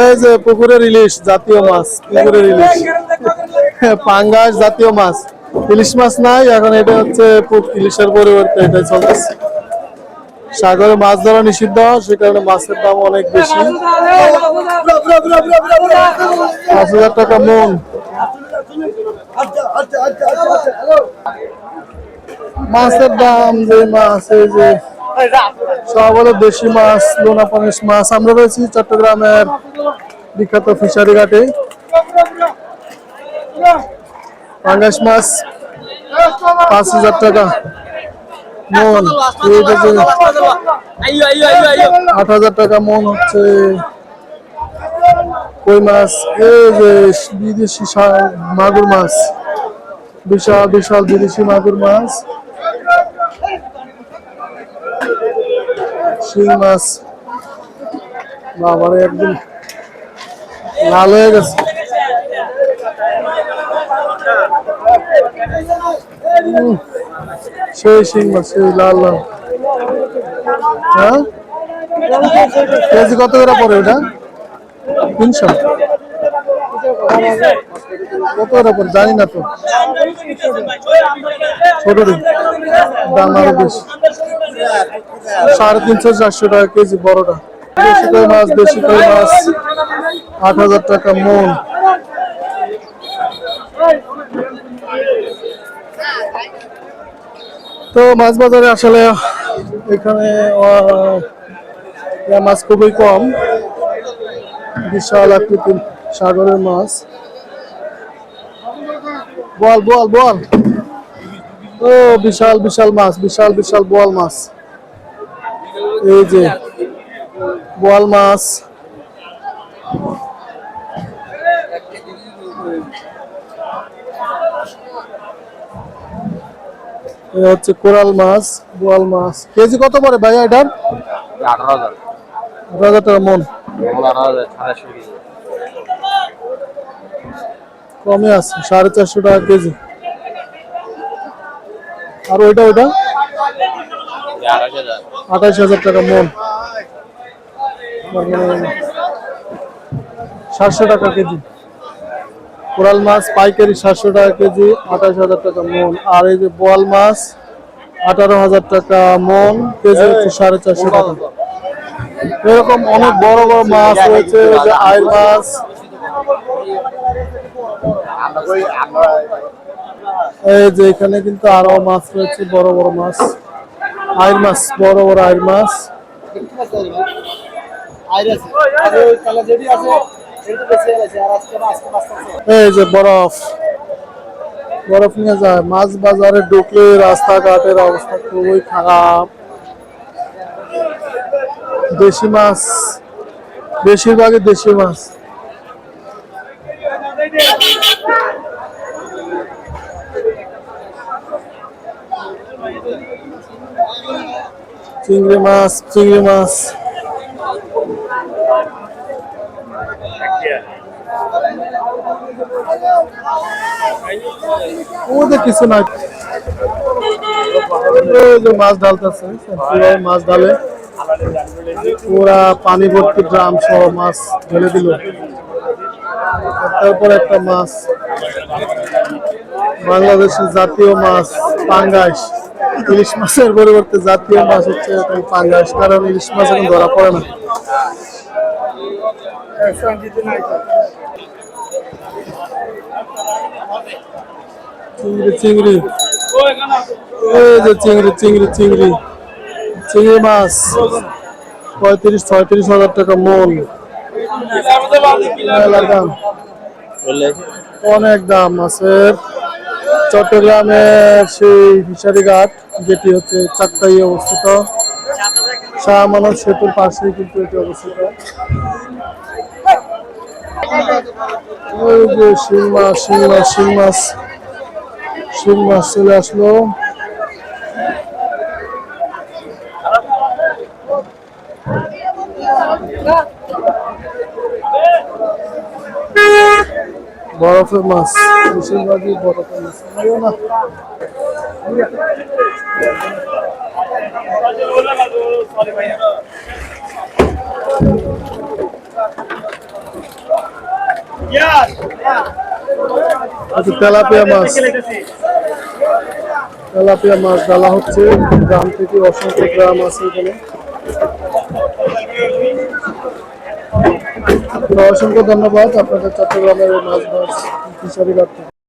এই যে পুকুরের ইলিশ জাতীয় মাছ, পুকুরের ইলিশ পাঙ্গাস জাতীয় মাছ। ইলিশ মাছ নাই এখন, এটা হচ্ছে ইলিশের পরিবর্তে এটাই চলতেছে। সাগরে মাছ ধরা নিষিদ্ধ, সে কারণে মাছের দাম অনেক বেশি। ৫,০০০ টাকা মন। মাছের দাম যে মাছ, এই যে সব হলো দেশি মাছ, লোনা পানিশ মাছ। আমরা রয়েছি চট্টগ্রামের বিখ্যাত ফিশারি ঘাটে। পাঙ্গাস মাছ ৫,০০০ টাকা মন। ৮,০০০ টাকা মন হচ্ছে কই মাছ। এই যে বিদেশি মাগুর মাছ, বিশাল বিশাল বিদেশি মাগুর মাছ। শিং মাছ বাবারে একদম লাল হয়ে গেছে। সেই শিং মাছ, সেই লাল লাল। হ্যাঁ, কেজি কত করে পড়ে ওটা? ৩০০। কত করে পড়ে জানি না তো। ছোটটি দাম আরো বেশি, ৩৫০-৪০০ টাকা কেজি বড়টা। দেশি কই মাছ, দেশি কই মাছ ৮,০০০ টাকা মন। তো মাছ বাজারে আসলে এখানে মাছ খুবই কম। বিশাল আকৃতির সাগরের মাছ। বল বল বল। ও বিশাল বিশাল মাছ, বিশাল বিশাল বোয়াল মাছ। এই যে বোয়াল মাছ। হচ্ছে কোরাল মাছ, বোয়াল মাছ। কেজি কত পড়ে ভাইয়া এটার? ১৮,০০০ টাকা মন। কমে আছে, ৪৫০ টাকা কেজি। আর ওইটা ওইটা ২৮,০০০ টাকা মন, ৭০০ টাকা কেজি। কোরাল মাছ পাইকারি ৭০০ টাকা কেজি, ২৮,০০০ টাকা মন। আর এই যে বোয়াল মাছ ১৮,০০০ টাকা মন, কেজি হচ্ছে ৪৫০ টাকা। এরকম অনেক বড় বড় মাছ রয়েছে, যে আইর মাছ। এই যে এখানে কিন্তু আরো মাছ রয়েছে, বড় বড় মাছ, আইর মাছ, বড় বড় আইর মাছ। এই যে বরফ, বরফ নিয়ে যায়। মাছ বাজারে ঢুকলে রাস্তাঘাটের অবস্থা খুবই খারাপ। দেশি মাছ, বেশিরভাগই দেশি মাছ। চিংড়ি মাছ, চিংড়ি মাছ। ওদের কিছু নাই, মাছ ঢালতেছে, মাছ ঢালে পুরা পানি ভর্তি ড্রাম সহ মাছ ঢেলে দিল। তারপর একটা মাছ, বাংলাদেশের জাতীয় মাছ পাঙ্গাস। ইলিশ মাছের পরিবর্তে জাতীয় মাছ হচ্ছে এখন পাঙ্গাস, কারণ ইলিশ মাছ এখন ধরা পড়ে না। চিংড়ি, চিংড়ি, এই যে চিংড়ি চিংড়ি চিংড়ি চিংড়ি মাছ ৩৫-৩৬,০০০ টাকা মন। অনেক দাম মাছের। চট্টগ্রামের সেই ফিশারি ঘাট, যেটি হচ্ছে চাক্তাই অবস্থিত, শাহ আমানত সেতুর পাশেই কিন্তু এটি অবস্থিত। ওই যে শিং মাছ, শিং মাছ, শিং মাছ, শিং মাছ চলে আসলো। বরফের মাছ, বেশিরভাগই বরফের মাছ। না আচ্ছা, তেলাপিয়া মাছ ডালা হচ্ছে গ্রাম থেকে, অসংখ্য গ্রাম আছে এখানে। তো অসংখ্য ধন্যবাদ আপনাদের চট্টগ্রামের মাছ ফিশারি ঘাট থেকে।